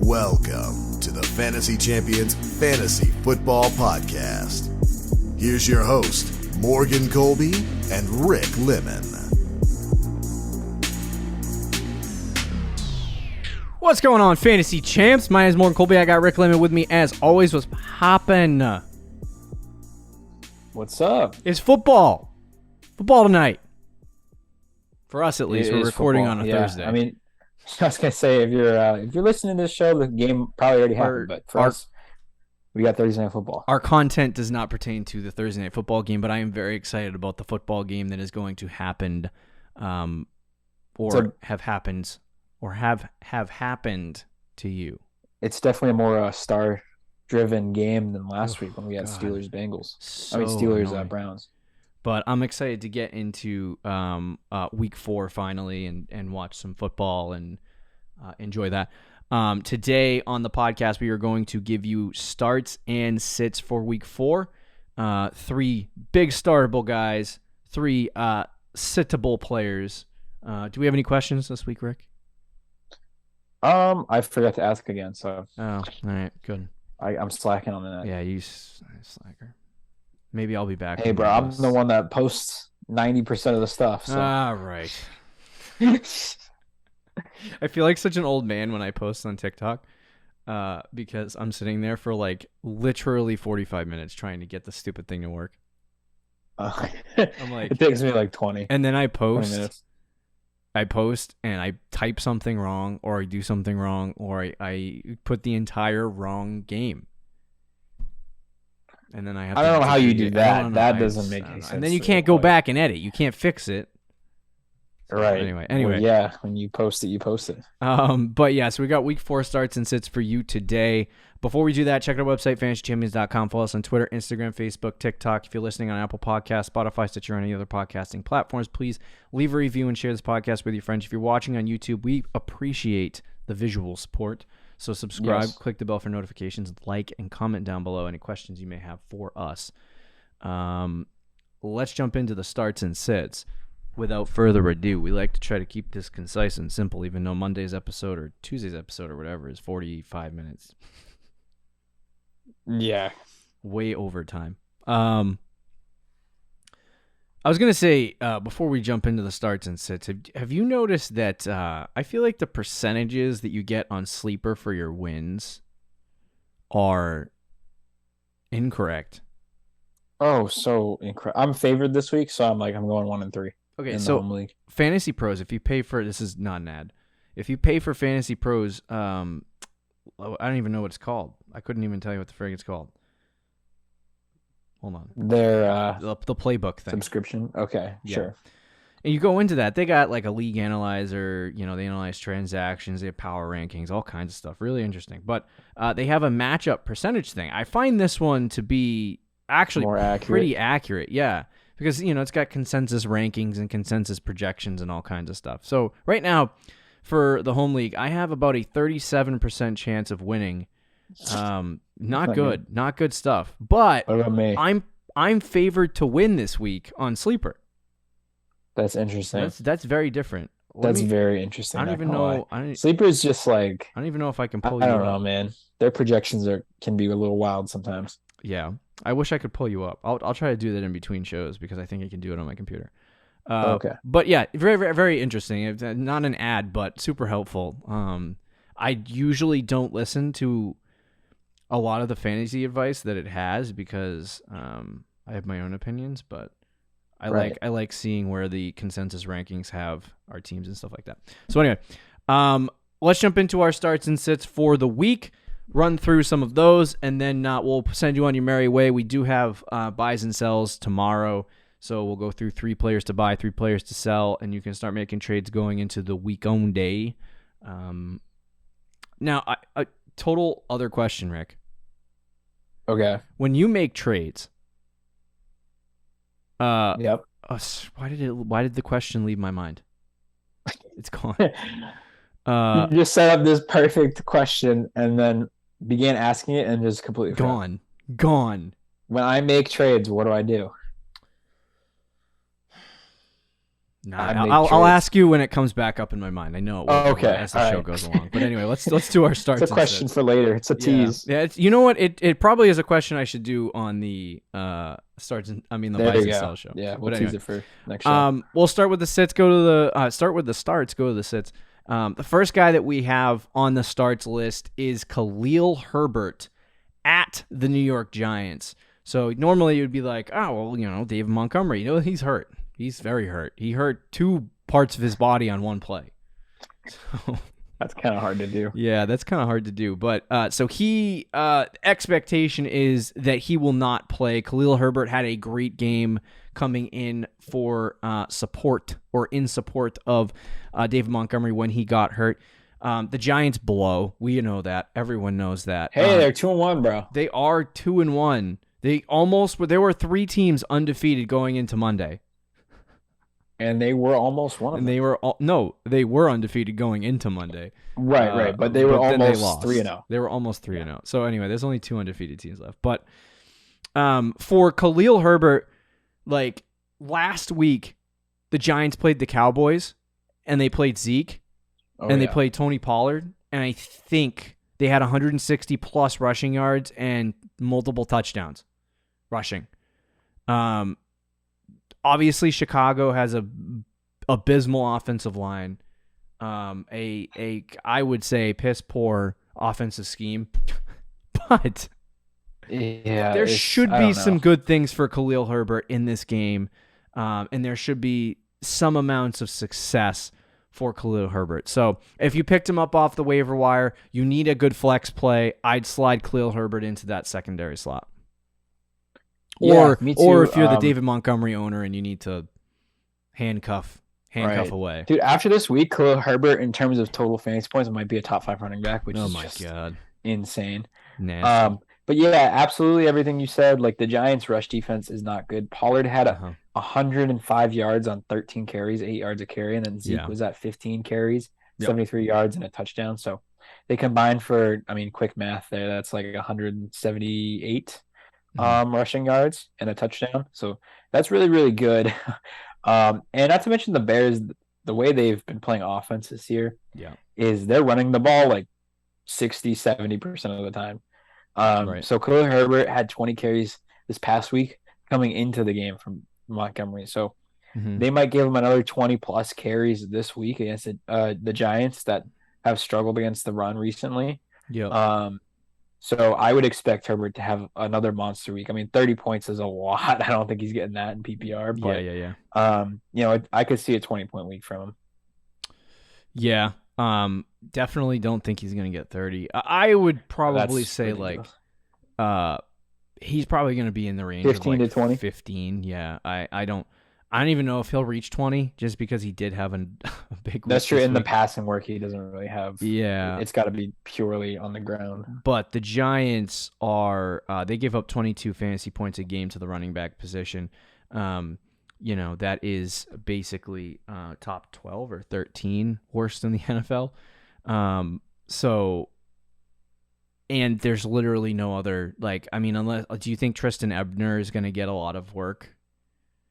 Welcome to the Fantasy Champions Fantasy Football Podcast. Here's your host, Morgan Colby and Rick Lemon. What's going on, Fantasy Champs? My name is Morgan Colby. I got Rick Lemon with me as always. What's hoppin'? What's up? It's football. Football tonight. For us, at least. We're recording football. on a Thursday. I mean, I was gonna say if you're listening to this show, the game probably already happened. But for us, we got Thursday Night Football. Our content does not pertain to the Thursday Night Football game, but I am very excited about the football game that is going to happen, have happened to you. It's definitely a more star-driven game than last week when we had Steelers Bengals. Steelers Browns. But I'm excited to get into week 4 finally and watch some football and enjoy that. Today on the podcast, we are going to give you starts and sits for week 4. 3 big startable guys, 3 sittable players. Do we have any questions this week, Rick? I forgot to ask again, so. Oh, all right, good. I'm slacking on that. Yeah, you slacker. Maybe I'll be back. Hey, bro, I'm the one that posts 90% of the stuff. So. Ah, right. I feel like such an old man when I post on TikTok because I'm sitting there for like literally 45 minutes trying to get the stupid thing to work. I'm like, it takes me like 20. And then I 20 minutes. post and I type something wrong or I do something wrong or I put the entire wrong game. And then I have. I don't know how you do that. That doesn't make any sense. And then you can't go back and edit. You can't fix it. Right. Anyway. Well, yeah, when you post it, you post it. But yeah, so we got week 4 starts and sits for you today. Before we do that, check out our website, fantasychampions.com. Follow us on Twitter, Instagram, Facebook, TikTok. If you're listening on Apple Podcasts, Spotify, Stitcher, or any other podcasting platforms, please leave a review and share this podcast with your friends. If you're watching on YouTube, we appreciate the visual support. So subscribe, click the bell for notifications, like, and comment down below any questions you may have for us. Let's jump into the starts and sits. Without further ado, we like to try to keep this concise and simple, even though Monday's episode or Tuesday's episode or whatever is 45 minutes. Yeah. Way over time. I was going to say, before we jump into the starts and sits, have you noticed that I feel like the percentages that you get on Sleeper for your wins are incorrect? Oh, so incorrect. I'm favored this week, so I'm going 1-3. Okay, so Fantasy Pros, if you pay for, this is not an ad. If you pay for Fantasy Pros, I don't even know what it's called. I couldn't even tell you what the frig it's called. Hold on. Their the playbook thing. Subscription? Okay, yeah. Sure. And you go into that, they got like a league analyzer, they analyze transactions, they have power rankings, all kinds of stuff. Really interesting. But they have a matchup percentage thing. I find this one to be actually pretty accurate. Yeah. Because, it's got consensus rankings and consensus projections and all kinds of stuff. So right now, for the home league, I have about a 37% chance of winning. Not good. Not good stuff. But what about me? I'm favored to win this week on Sleeper. That's interesting. That's very different. That's very interesting. I don't even know. Sleeper is just like, I don't even know if I can pull you up. I don't know, man. Their projections can be a little wild sometimes. Yeah. I wish I could pull you up. I'll try to do that in between shows because I think I can do it on my computer. Okay. But yeah, very, very, very interesting. It's not an ad, but super helpful. I usually don't listen to a lot of the fantasy advice that it has because I have my own opinions, but I like seeing where the consensus rankings have our teams and stuff like that. So anyway, let's jump into our starts and sits for the week. Run through some of those, and then we'll send you on your merry way. We do have buys and sells tomorrow, so we'll go through 3 players to buy, 3 players to sell, and you can start making trades going into the week on day. Now, a total other question, Rick. Okay. When you make trades, yep. Why did the question leave my mind? It's gone. You just set up this perfect question and then began asking it and just completely gone. When I make trades, what do I do? I'll ask you when it comes back up in my mind. I know it will okay. as the show goes along. But anyway, let's do our starts. It's a question for later. It's a tease. Yeah, you know what? It probably is a question I should do on the starts. The Buys and Sells show. Yeah, we'll tease it for next show. We'll start with the sits. Go to the start with the starts. Go to the sits. The first guy that we have on the starts list is Khalil Herbert at the New York Giants. So normally you'd be like, oh well, David Montgomery. He's hurt. He's very hurt. He hurt 2 parts of his body on one play. So that's kind of hard to do. Yeah, that's kind of hard to do. But so he expectation is that he will not play. Khalil Herbert had a great game coming in for support of David Montgomery when he got hurt. The Giants blow. We know that. Everyone knows that. Hey, they're 2-1, bro. They are 2-1. There were 3 teams undefeated going into Monday. And they were almost one of them. They were undefeated going into Monday. Right. But they were almost 3-0. They were almost 3-0. So anyway, there's only 2 undefeated teams left. But for Khalil Herbert, like last week, the Giants played the Cowboys, and they played Zeke, they played Tony Pollard, and I think they had 160 plus rushing yards and multiple touchdowns rushing. Obviously, Chicago has a abysmal offensive line, I would say piss poor offensive scheme, but there should be some good things for Khalil Herbert in this game, and there should be some amounts of success for Khalil Herbert. So if you picked him up off the waiver wire, you need a good flex play. I'd slide Khalil Herbert into that secondary slot. Or if you're the David Montgomery owner and you need to handcuff away. Dude, after this week, Khalil Herbert, in terms of total fantasy points, might be a top 5 running back, which is just insane. Nasty. But yeah, absolutely everything you said. Like the Giants' rush defense is not good. Pollard had 105 yards on 13 carries, 8 yards a carry, and then Zeke was at 15 carries, 73 yards and a touchdown. So they combined for, quick math there, that's like 178 rushing yards and a touchdown. So that's really, really good. And not to mention the Bears, the way they've been playing offense this year is they're running the ball like 60-70% of the time. So Khalil Herbert had 20 carries this past week coming into the game from Montgomery. So they might give him another 20 plus carries this week against the Giants that have struggled against the run recently. So I would expect Herbert to have another monster week. 30 points is a lot. I don't think he's getting that in PPR. But I could see a 20-point week from him. Yeah. Definitely don't think he's going to get 30. I would probably say ridiculous. He's probably going to be in the range 15 of like to 20. 15. Yeah. I don't even know if he'll reach 20 just because he did have a big week. That's true. In the passing work, he doesn't really have. Yeah. It's got to be purely on the ground. But the Giants are, they give up 22 fantasy points a game to the running back position. That is basically top 12 or 13 worst in the NFL. And there's literally no other, unless, do you think Tristan Ebner is going to get a lot of work?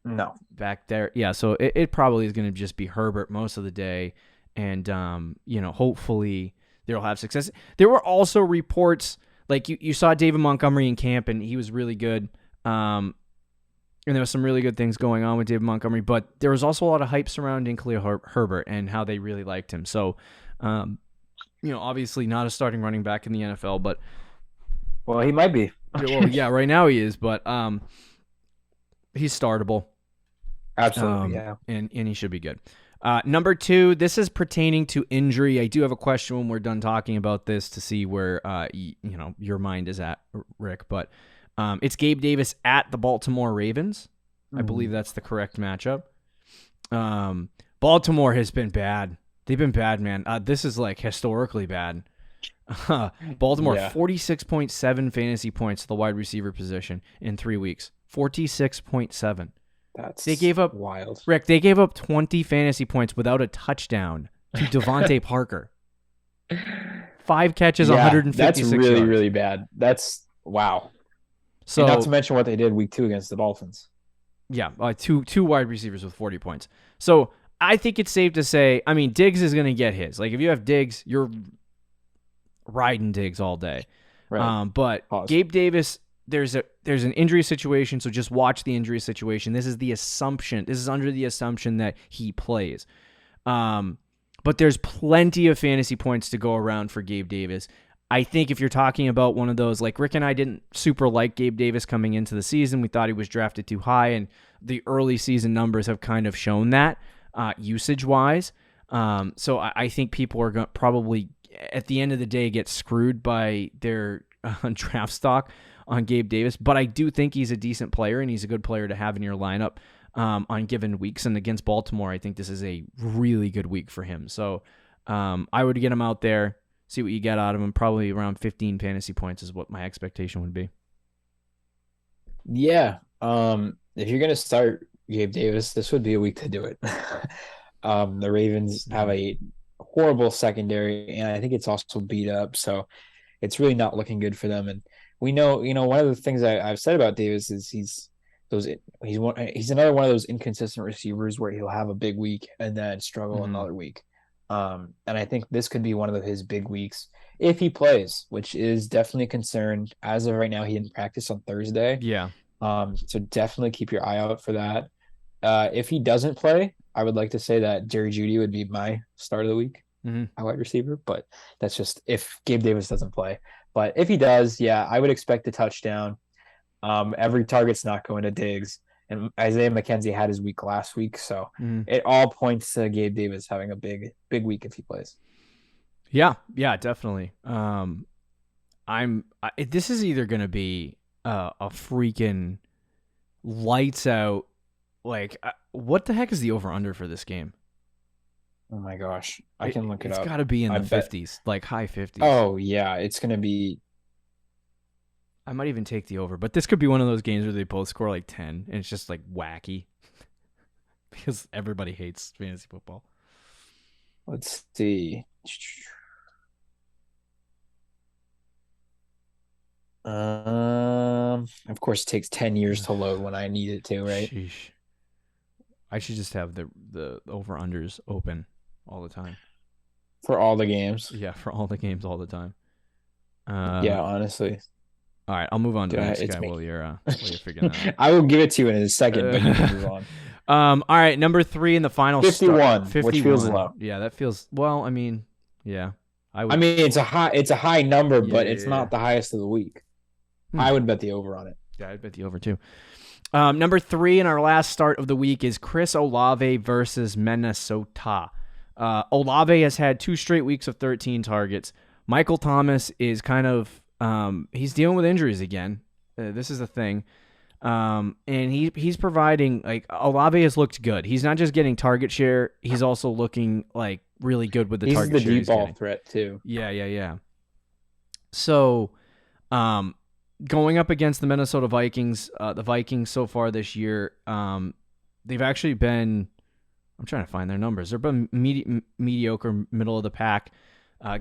No. Back there. Yeah, so it probably is going to just be Herbert most of the day. And, hopefully they'll have success. There were also reports, like you saw David Montgomery in camp, and he was really good. And there was some really good things going on with David Montgomery, but there was also a lot of hype surrounding Khalil Herbert and how they really liked him. So, obviously not a starting running back in the NFL, but... Well, he might be. Right now he is, but he's startable. Absolutely, yeah. And he should be good. Number 2, this is pertaining to injury. I do have a question when we're done talking about this to see where your mind is at, Rick. But it's Gabe Davis at the Baltimore Ravens. I believe that's the correct matchup. Baltimore has been bad. They've been bad, man. This is like historically bad. Baltimore, 46.7 fantasy points to the wide receiver position in 3 weeks. 46.7. They gave up wild. Rick, they gave up 20 fantasy points without a touchdown to Devontae Parker. 5 catches, 156 that's really, yards. really bad. That's wow. So, and not to mention what they did week 2 against the Dolphins. Yeah, two wide receivers with 40 points. So I think it's safe to say, I mean, Diggs is going to get his. Like, if you have Diggs, you're riding Diggs all day. Right. But Pause. Gabe Davis, there's an injury situation, so just watch the injury situation. This is the assumption. This is under the assumption that he plays. But there's plenty of fantasy points to go around for Gabe Davis. I think if you're talking about one of those, like Rick and I didn't super like Gabe Davis coming into the season. We thought he was drafted too high, and the early season numbers have kind of shown that usage-wise. So I think people are going to probably, at the end of the day, get screwed by their draft stock on Gabe Davis. But I do think he's a decent player, and he's a good player to have in your lineup on given weeks. And against Baltimore, I think this is a really good week for him. So I would get him out there, see what you get out of him. Probably around 15 fantasy points is what my expectation would be. Yeah. If you're going to start Gabe Davis, this would be a week to do it. The Ravens have a horrible secondary, and I think it's also beat up. So it's really not looking good for them. And we know, one of the things I've said about Davis is he's another one of those inconsistent receivers where he'll have a big week and then struggle another week. And I think this could be one of his big weeks if he plays, which is definitely a concern. As of right now, he didn't practice on Thursday. Yeah. So definitely keep your eye out for that. If he doesn't play, I would like to say that Jerry Jeudy would be my start of the week, my wide receiver. But that's just if Gabe Davis doesn't play. But if he does, yeah, I would expect a touchdown. Every target's not going to Diggs. And Isaiah McKenzie had his week last week, so it all points to Gabe Davis having a big week if he plays. Yeah, definitely. This is either going to be a freaking lights out. Like, what the heck is the over under for this game? Oh my gosh, I can look it up. It's got to be in the 50s, like high 50s. Oh yeah, it's going to be. I might even take the over, but this could be one of those games where they both score like 10, and it's just like wacky because everybody hates fantasy football. Let's see. Of course, it takes 10 years to load when I need it to, right? Sheesh. I should just have the over-unders open all the time. For all the games? Yeah, for all the games all the time. Yeah, honestly. All right, I'll move on to the next guy while you're figuring that out. I will give it to you in a second, but you can move on. All right, number 3 in the final 51, which feels low. Yeah, that feels, well, I mean, yeah. It's a high number, but it's not the highest of the week. I would bet the over on it. Yeah, I'd bet the over too. Number 3 in our last start of the week is Chris Olave versus Minnesota. Olave has had 2 straight weeks of 13 targets. Michael Thomas is kind of he's dealing with injuries again. This is the thing. And he's providing, like, Olave has looked good. He's not just getting target share, he's also looking like really good with the target share. He's the deep ball threat too. Yeah. So, going up against the Minnesota Vikings, the Vikings so far this year, they've actually been, I'm trying to find their numbers. They've been mediocre, middle of the pack,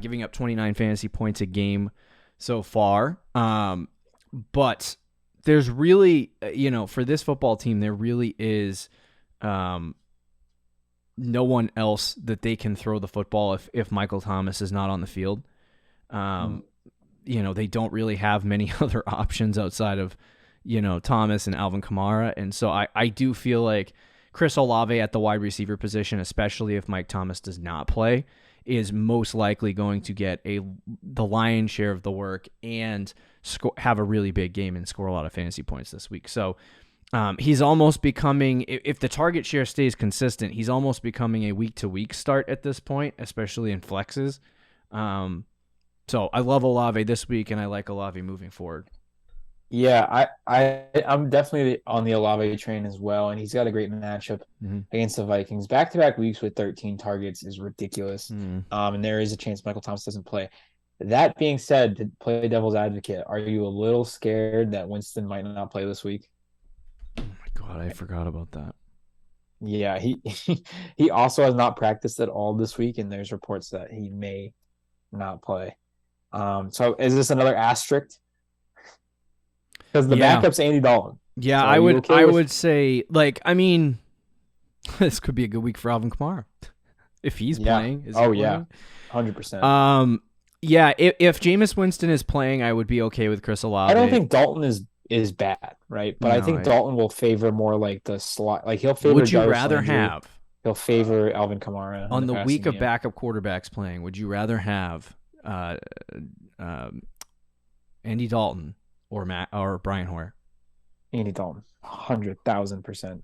giving up 29 fantasy points a game so far. But there's really, for this football team, there really is no one else that they can throw the football if Michael Thomas is not on the field. They don't really have many other options outside of, Thomas and Alvin Kamara. And so I do feel like Chris Olave at the wide receiver position, especially if Mike Thomas does not play, is most likely going to get the lion's share of the work and have a really big game and score a lot of fantasy points this week. So he's almost becoming, if the target share stays consistent, he's almost becoming a week-to-week start at this point, especially in flexes. So I love Olave this week, and I like Olave moving forward. Yeah, I'm definitely on the Olave train as well, and he's got a great matchup against the Vikings. Back-to-back weeks with 13 targets is ridiculous, and there is a chance Michael Thomas doesn't play. That being said, to play devil's advocate, are you a little scared that Winston might not play this week? Oh my God, I forgot about that. Yeah, he also has not practiced at all this week, and there's reports that he may not play. So is this another asterisk? Because the backup's Andy Dalton. Yeah, so I would say, like, I mean, This could be a good week for Alvin Kamara if he's playing. Is he oh playing? yeah, 100%. Yeah. If Jameis Winston is playing, I would be okay with Chris Olave. I don't think Dalton is bad, right? But I think Dalton will favor more like the slot. Like he'll favor. Would you Jarvis rather Landry. have? He'll favor Alvin Kamara on the week game. of backup quarterbacks playing? Would you rather have Andy Dalton or Brian Hoyer? Andy Dalton, 100,000%.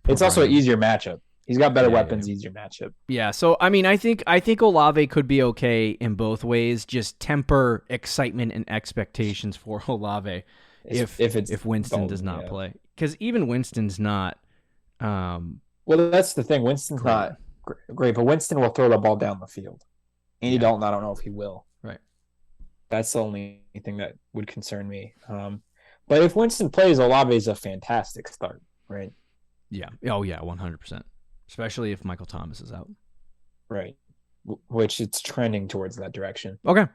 It's also an easier matchup. He's got better weapons, easier matchup. Yeah, so I mean, I think Olave could be okay in both ways. Just temper excitement and expectations for Olave if Winston Dalton, does not play, because even Winston's not. Well, that's the thing. Winston's not great, but Winston will throw the ball down the field. Andy Dalton, I don't know if he will. Right. That's the only thing that would concern me. But if Winston plays, Olave is a fantastic start, right? Yeah. Oh, yeah, 100%. Especially if Michael Thomas is out. Right. Which it's trending towards that direction. Okay.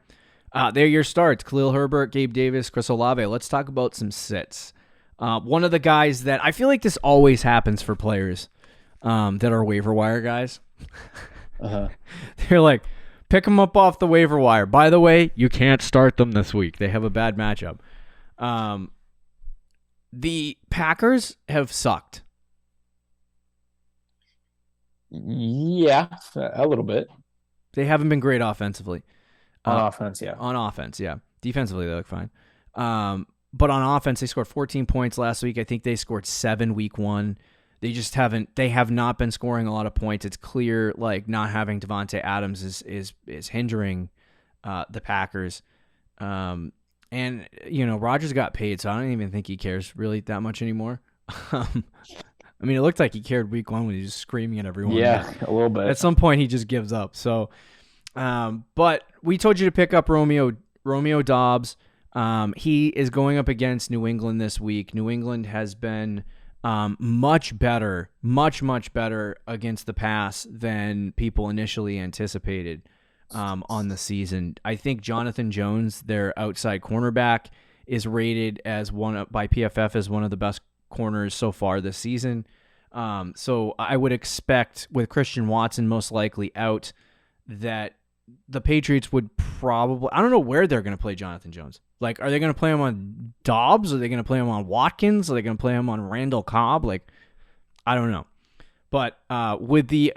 There are your starts. Khalil Herbert, Gabe Davis, Chris Olave. Let's talk about some sits. One of the guys that I feel like this always happens for players that are waiver wire guys. They're like, pick them up off the waiver wire. By the way, you can't start them this week. They have a bad matchup. The Packers have sucked. Yeah, a little bit. They haven't been great offensively. On offense, yeah. On offense, yeah. Defensively, they look fine. But on offense, they scored 14 points last week. I think they scored 7 week 1. They have not been scoring a lot of points. It's clear, like, not having Devontae Adams is hindering the Packers. And, Rodgers got paid, so I don't even think he cares really that much anymore. I mean, it looked like he cared week 1 when he was screaming at everyone. Yeah, a little bit. At some point, he just gives up. So, but we told you to pick up Romeo Dobbs. He is going up against New England this week. New England has been much better against the pass than people initially anticipated on the season. I think Jonathan Jones, their outside cornerback, is rated as by PFF as one of the best corners so far this season. So I would expect, with Christian Watson most likely out, that the Patriots would probably, I don't know where they're going to play Jonathan Jones. Like, are they going to play him on Dobbs? Are they going to play him on Watkins? Are they going to play him on Randall Cobb? Like, I don't know. But with the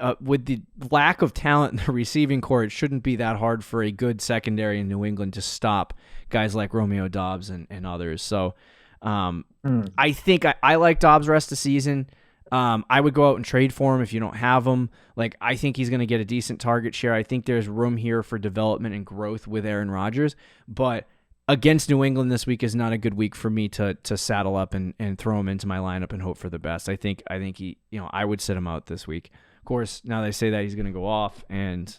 lack of talent in the receiving corps, it shouldn't be that hard for a good secondary in New England to stop guys like Romeo Dobbs and others. So I think I like Dobbs rest of the season. I would go out and trade for him if you don't have him. Like, I think he's going to get a decent target share. I think there's room here for development and growth with Aaron Rodgers. But against New England this week is not a good week for me to saddle up and throw him into my lineup and hope for the best. I think he, I would sit him out this week. Of course, now they say that he's going to go off, and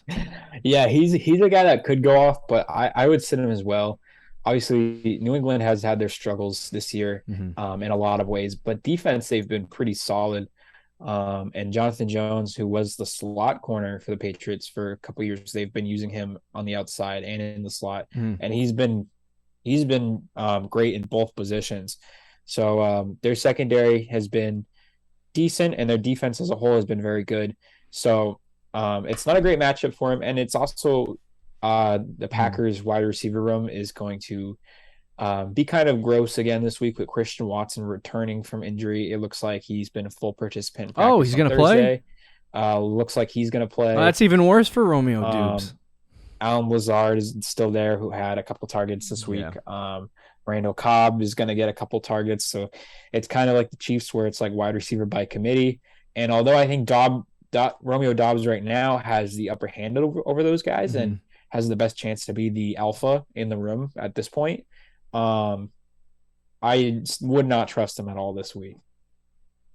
yeah, he's a guy that could go off, but I would sit him as well. Obviously, New England has had their struggles this year in a lot of ways, but defense, they've been pretty solid. And Jonathan Jones, who was the slot corner for the Patriots for a couple of years, they've been using him on the outside and in the slot, and he's been great in both positions. So their secondary has been decent, and their defense as a whole has been very good. So it's not a great matchup for him, and it's also the Packers wide receiver room is going to be kind of gross again this week with Christian Watson returning from injury. It looks like he's been a full participant. Oh, he's going to play? Looks like he's going to play. That's even worse for Romeo Dobbs. Alan Lazard is still there, who had a couple targets this week. Randall Cobb is going to get a couple targets. So it's kind of like the Chiefs, where it's like wide receiver by committee. And although I think Romeo Dobbs right now has the upper hand over those guys and has the best chance to be the alpha in the room at this point, I would not trust him at all this week.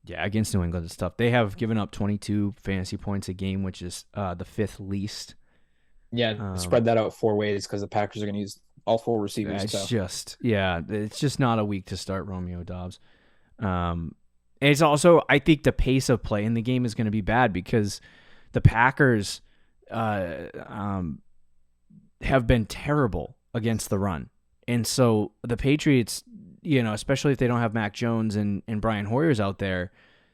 Yeah, against New England, it's tough. They have given up 22 fantasy points a game, which is the 5th least. Yeah, spread that out 4 ways because the Packers are going to use all 4 receivers. It's just not a week to start Romeo Dobbs. And it's also, I think the pace of play in the game is going to be bad because the Packers have been terrible against the run. And so the Patriots, especially if they don't have Mac Jones and Brian Hoyers out there,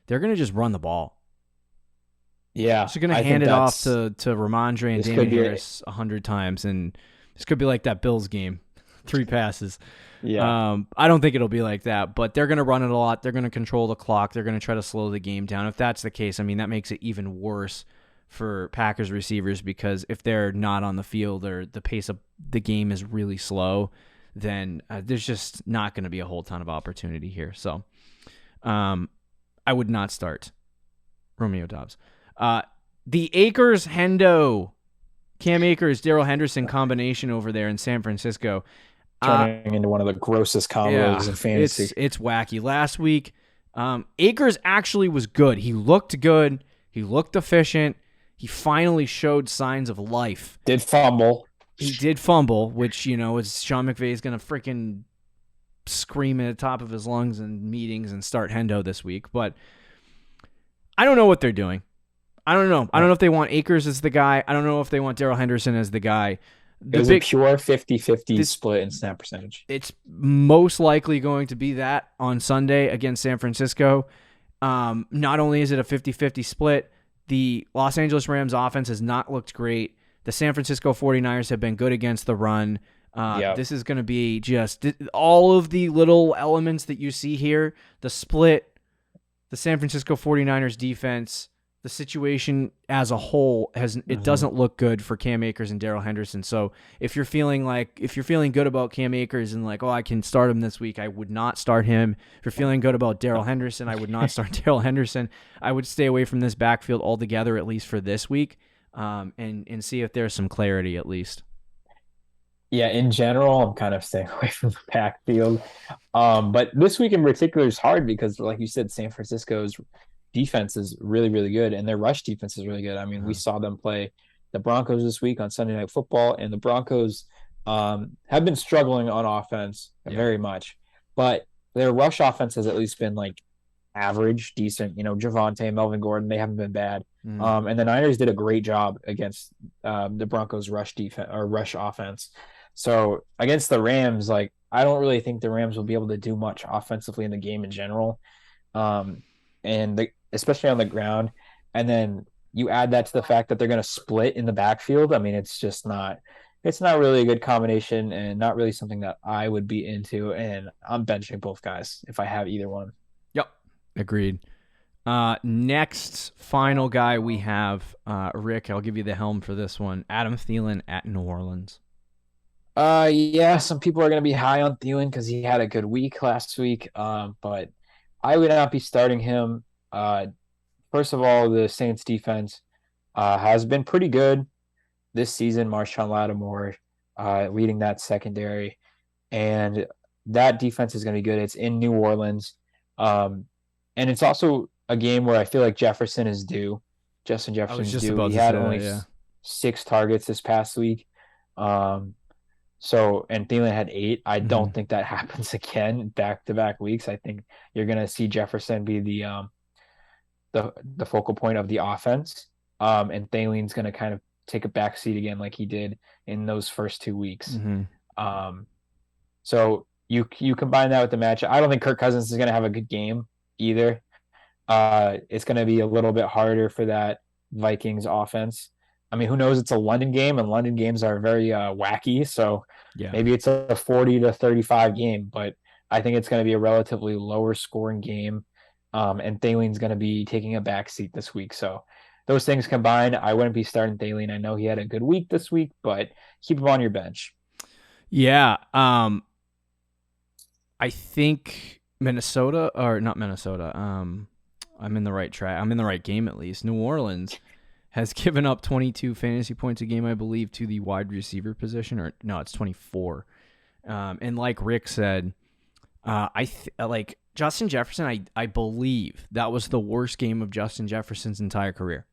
they're going to just run the ball. Yeah. She's going to hand it off to Ramondre and Damien Harris 100 times, and this could be like that Bills game, 3 passes. Yeah. I don't think it'll be like that, but they're going to run it a lot. They're going to control the clock. They're going to try to slow the game down. If that's the case, I mean, that makes it even worse for Packers receivers, because if they're not on the field or the pace of the game is really slow, then there's just not going to be a whole ton of opportunity here. So I would not start Romeo Dobbs. The Akers-Hendo, Cam Akers, Darrell Henderson combination over there in San Francisco. Turning into one of the grossest combos in fantasy. It's wacky. Last week, Akers actually was good. He looked good. He looked efficient. He finally showed signs of life. Did fumble. He did fumble, which, is Sean McVay is going to freaking scream at the top of his lungs in meetings and start Hendo this week. But I don't know what they're doing. I don't know. I don't know if they want Akers as the guy. I don't know if they want Darrell Henderson as the guy. It was a pure 50-50 split in snap percentage. It's most likely going to be that on Sunday against San Francisco. Not only is it a 50-50 split, the Los Angeles Rams offense has not looked great. The San Francisco 49ers have been good against the run. This is going to be just all of the little elements that you see here, the split, the San Francisco 49ers defense, the situation as a whole doesn't look good for Cam Akers and Darrell Henderson. So if you're feeling good about Cam Akers and like, oh, I can start him this week, I would not start him. If you're feeling good about Darrell Henderson, I would not start Darrell Henderson. I would stay away from this backfield altogether, at least for this week, and see if there's some clarity at least. Yeah, in general, I'm kind of staying away from the backfield. But this week in particular is hard because, like you said, San Francisco's defense is really, really good, and their rush defense is really good. I mean, we saw them play the Broncos this week on Sunday Night Football, and the Broncos have been struggling on offense very much, but their rush offense has at least been like average, decent. Javonte, Melvin Gordon, they haven't been bad. And the Niners did a great job against the Broncos' rush defense or rush offense. So against the Rams, like, I don't really think the Rams will be able to do much offensively in the game in general. Especially on the ground, and then you add that to the fact that they're going to split in the backfield. I mean, it's not really a good combination, and not really something that I would be into. And I'm benching both guys if I have either one. Yep, agreed. Next, final guy we have, Rick. I'll give you the helm for this one. Adam Thielen at New Orleans. Yeah, some people are going to be high on Thielen because he had a good week last week. But I would not be starting him. First of all, the Saints defense has been pretty good this season. Marshawn Lattimore leading that secondary, and that defense is going to be good. It's in New Orleans, and it's also a game where I feel like Jefferson is due. Justin Jefferson is due. He had only 6 targets this past week. And Thielen had 8. I don't think that happens again back-to-back weeks. I think you're going to see Jefferson be the focal point of the offense. And Thielen's going to kind of take a back seat again like he did in those first 2 weeks. So you combine that with the matchup. I don't think Kirk Cousins is going to have a good game either. It's going to be a little bit harder for that Vikings offense. I mean, who knows? It's a London game, and London games are very wacky. So maybe it's a 40-35 game, but I think it's going to be a relatively lower scoring game. And Thielen's going to be taking a back seat this week. So those things combined, I wouldn't be starting Thielen. I know he had a good week this week, but keep him on your bench. Yeah. I think Minnesota, or not Minnesota. I'm in the right track. I'm in the right game at least. New Orleans has given up 22 fantasy points a game, I believe, to the wide receiver position. Or no, it's 24. And like Rick said, like Justin Jefferson, I believe that was the worst game of Justin Jefferson's entire career.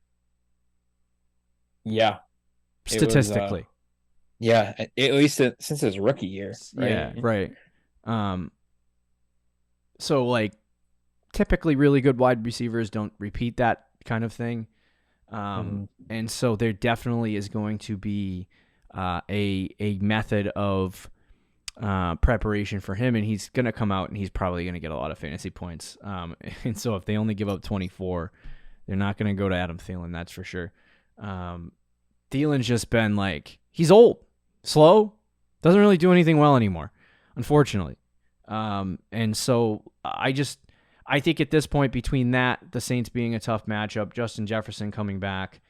Yeah. Statistically. At least since his rookie year. Right? Yeah, right. So like typically really good wide receivers don't repeat that kind of thing. And so there definitely is going to be a method of preparation for him, and he's going to come out and he's probably going to get a lot of fantasy points. And so if they only give up 24, They're not going to go to Adam Thielen, that's for sure. Thielen's just been like, he's old, slow, doesn't really do anything well anymore, unfortunately. And so I think at this point, between that, the Saints being a tough matchup, Justin Jefferson coming back,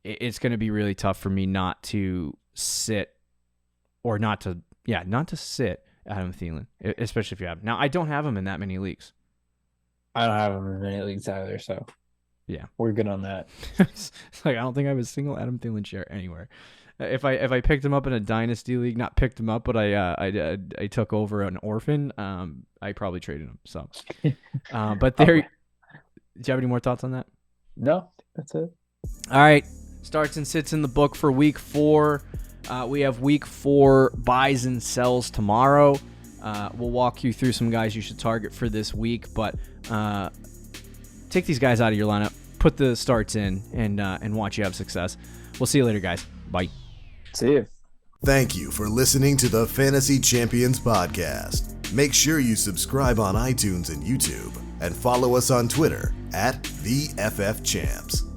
it's going to be really tough for me not to sit Adam Thielen, especially if you have him. Now, I don't have him in that many leagues. I don't have him in many leagues either, so yeah, we're good on that. It's like, I don't think I have a single Adam Thielen share anywhere. If I picked him up in a dynasty league, not picked him up, but I took over an orphan, I probably traded him. So, but there, do you have any more thoughts on that? No, that's it. All right, starts and sits in the book for week 4. We have week 4 buys and sells tomorrow. We'll walk you through some guys you should target for this week, but take these guys out of your lineup, put the starts in, and watch you have success. We'll see you later, guys. Bye. See you. Thank you for listening to the Fantasy Champions Podcast. Make sure you subscribe on iTunes and YouTube, and follow us on Twitter @TheFFChamps.